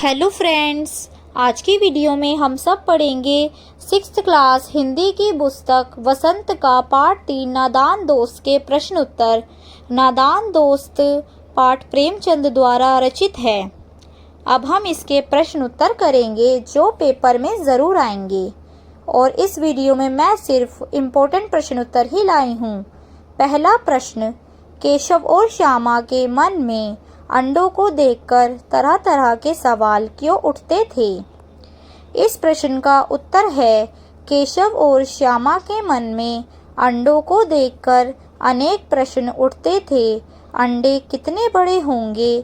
Hello friends, आज की video में हम सब पढ़ेंगे 6th क्लास हिंदी की पुस्तक वसंत का पाठ 3 नादान दोस्त के प्रश्न उत्तर। नादान दोस्त पाठ प्रेमचंद द्वारा रचित है। अब हम इसके प्रश्न उत्तर करेंगे जो पेपर में ज़रूर आएंगे, और इस वीडियो में मैं सिर्फ इम्पोर्टेंट प्रश्न उत्तर ही लाई हूँ। पहला प्रश्न, केशव और श्यामा के मन में अंडों को देखकर तरह तरह के सवाल क्यों उठते थे? इस प्रश्न का उत्तर है, केशव और श्यामा के मन में अंडों को देखकर अनेक प्रश्न उठते थे। अंडे कितने बड़े होंगे,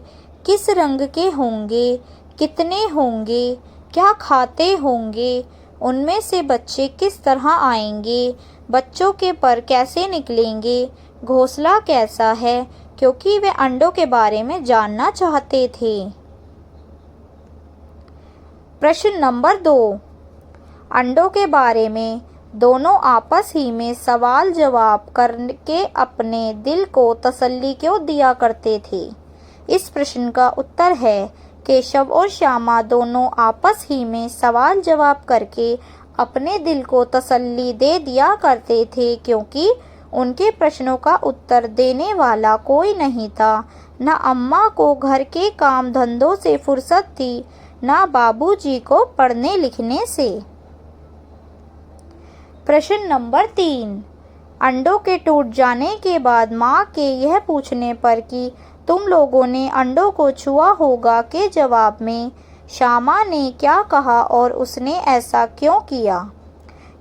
किस रंग के होंगे, कितने होंगे, क्या खाते होंगे, उनमें से बच्चे किस तरह आएंगे, बच्चों के पर कैसे निकलेंगे, घोंसला कैसा है, क्योंकि वे अंडों के बारे में जानना चाहते थे। प्रश्न नंबर 2, अंडों के बारे में दोनों आपस ही में सवाल जवाब करके अपने दिल को तसल्ली क्यों दिया करते थे? इस प्रश्न का उत्तर है, केशव और श्यामा दोनों आपस ही में सवाल जवाब करके अपने दिल को तसल्ली दे दिया करते थे, क्योंकि उनके प्रश्नों का उत्तर देने वाला कोई नहीं था। न अम्मा को घर के काम धंधों से फुर्सत थी, न बाबूजी को पढ़ने लिखने से। प्रश्न नंबर 3, अंडों के टूट जाने के बाद माँ के यह पूछने पर कि तुम लोगों ने अंडों को छुआ होगा के जवाब में श्यामा ने क्या कहा और उसने ऐसा क्यों किया?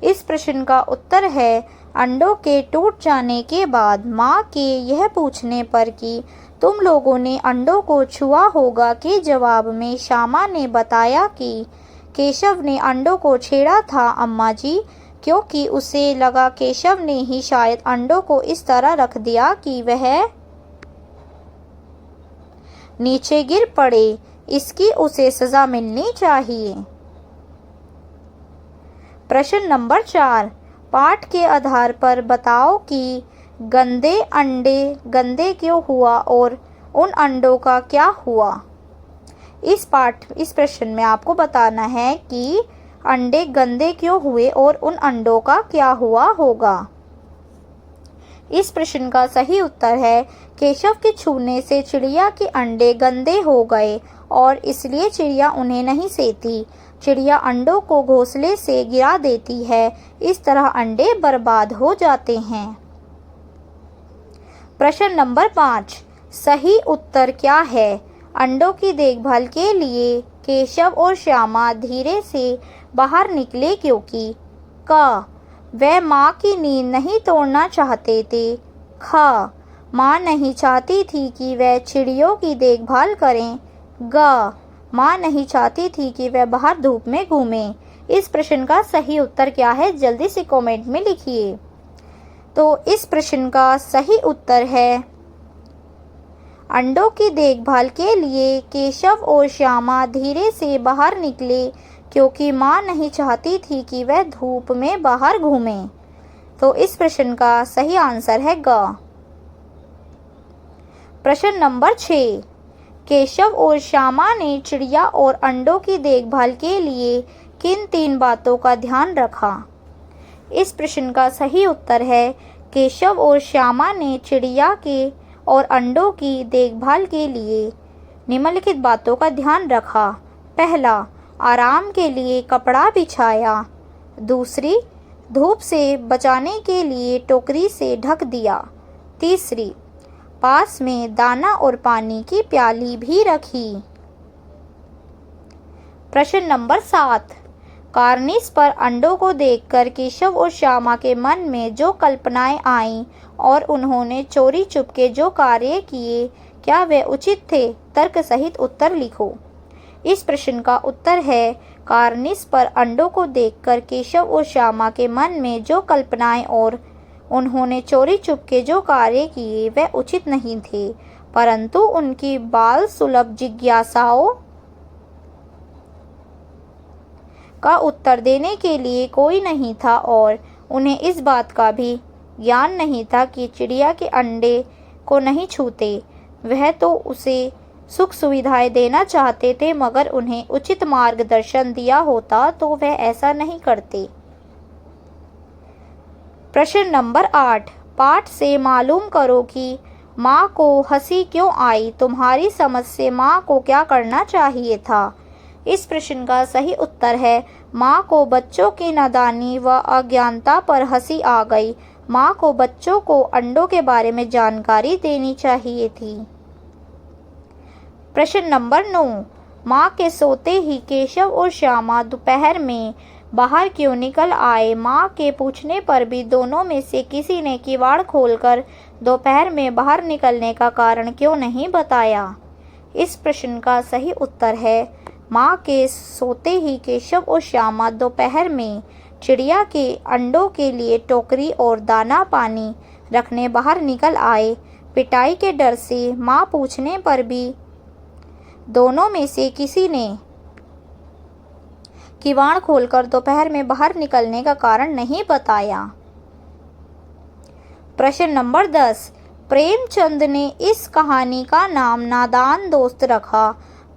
इस प्रश्न का उत्तर है, अंडों के टूट जाने के बाद माँ के यह पूछने पर कि तुम लोगों ने अंडों को छुआ होगा के जवाब में श्यामा ने बताया कि केशव ने अंडों को छेड़ा था अम्मा जी, क्योंकि उसे लगा केशव ने ही शायद अंडों को इस तरह रख दिया कि वह नीचे गिर पड़े, इसकी उसे सजा मिलनी चाहिए। प्रश्न नंबर 4, पाठ के आधार पर बताओ कि गंदे अंडे गंदे क्यों हुआ और उन अंडों का क्या हुआ? इस प्रश्न में आपको बताना है कि अंडे गंदे क्यों हुए और उन अंडों का क्या हुआ होगा। इस प्रश्न का सही उत्तर है, केशव के छूने से चिड़िया के अंडे गंदे हो गए और इसलिए चिड़िया उन्हें नहीं सेती। चिड़िया अंडों को घोंसले से गिरा देती है, इस तरह अंडे बर्बाद हो जाते हैं। प्रश्न नंबर 5, सही उत्तर क्या है? अंडों की देखभाल के लिए केशव और श्यामा धीरे से बाहर निकले क्योंकि क, वे माँ की नींद नहीं तोड़ना चाहते थे। ख, माँ नहीं चाहती थी कि वे चिड़ियों की देखभाल करें। ग, माँ नहीं चाहती थी कि वह बाहर धूप में घूमें। इस प्रश्न का सही उत्तर क्या है? जल्दी से कमेंट में लिखिए। तो इस प्रश्न का सही उत्तर है, अंडों की देखभाल के लिए केशव और श्यामा धीरे से बाहर निकले क्योंकि माँ नहीं चाहती थी कि वह धूप में बाहर घूमें। तो इस प्रश्न का सही आंसर है ग। प्रश्न नंबर 6, केशव और श्यामा ने चिड़िया और अंडों की देखभाल के लिए किन 3 बातों का ध्यान रखा? इस प्रश्न का सही उत्तर है, केशव और श्यामा ने चिड़िया के और अंडों की देखभाल के लिए निम्नलिखित बातों का ध्यान रखा। पहला, आराम के लिए कपड़ा बिछाया। दूसरी, धूप से बचाने के लिए टोकरी से ढक दिया। तीसरी, पास में दाना और पानी की प्याली भी रखी। प्रश्न नंबर 7, कार्निस पर अंडों को देखकर केशव और श्यामा के मन में जो कल्पनाएं आईं और उन्होंने चोरी चुपके जो कार्य किए, क्या वे उचित थे? तर्क सहित उत्तर लिखो। इस प्रश्न का उत्तर है, कार्निस पर अंडों को देखकर केशव और श्यामा के मन में जो कल्पनाएं और उन्होंने चोरी चुपके जो कार्य किए वे उचित नहीं थे, परंतु उनकी बाल सुलभ जिज्ञासाओं का उत्तर देने के लिए कोई नहीं था और उन्हें इस बात का भी ज्ञान नहीं था कि चिड़िया के अंडे को नहीं छूते, वह तो उसे सुख सुविधाएं देना चाहते थे, मगर उन्हें उचित मार्गदर्शन दिया होता तो वह ऐसा नहीं करते। प्रश्न नंबर 8, पाठ से मालूम करो कि माँ को हंसी क्यों आई। तुम्हारी समझ से माँ को क्या करना चाहिए था। इस प्रश्न का सही उत्तर है माँ को बच्चों की नादानी व अज्ञानता पर हंसी आ गई। माँ को बच्चों को अंडों के बारे में जानकारी देनी चाहिए थी। प्रश्न नंबर 9, माँ के सोते ही केशव और श्यामा दोपहर में बाहर क्यों निकल आए। माँ के पूछने पर भी दोनों में से किसी ने किवाड़ खोलकर दोपहर में बाहर निकलने का कारण क्यों नहीं बताया। इस प्रश्न का सही उत्तर है माँ के सोते ही केशव और श्यामा दोपहर में चिड़िया के अंडों के लिए टोकरी और दाना पानी रखने बाहर निकल आए। पिटाई के डर से माँ पूछने पर भी दोनों में से किसी ने किवाड़ खोलकर दोपहर में बाहर निकलने का कारण नहीं बताया। प्रश्न नंबर 10, प्रेमचंद ने इस कहानी का नाम नादान दोस्त रखा।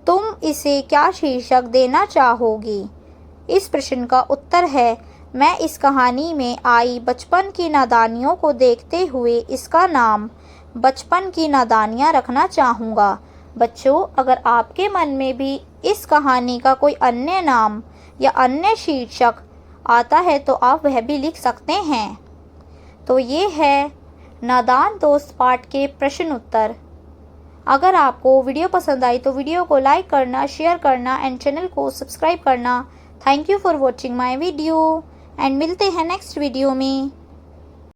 तुम इसे क्या शीर्षक देना चाहोगी। इस प्रश्न का उत्तर है मैं इस कहानी में आई बचपन की नादानियों को देखते हुए इसका नाम बचपन की नादानियाँ रखना चाहूँगा। बच्चों, अगर आपके मन में भी इस कहानी का कोई अन्य नाम या अन्य शीर्षक आता है तो आप वह भी लिख सकते हैं। तो ये है नादान दोस्त पाठ के प्रश्न उत्तर। अगर आपको वीडियो पसंद आई तो वीडियो को लाइक करना, शेयर करना एंड चैनल को सब्सक्राइब करना। Thank you for watching my video and मिलते हैं नेक्स्ट वीडियो में।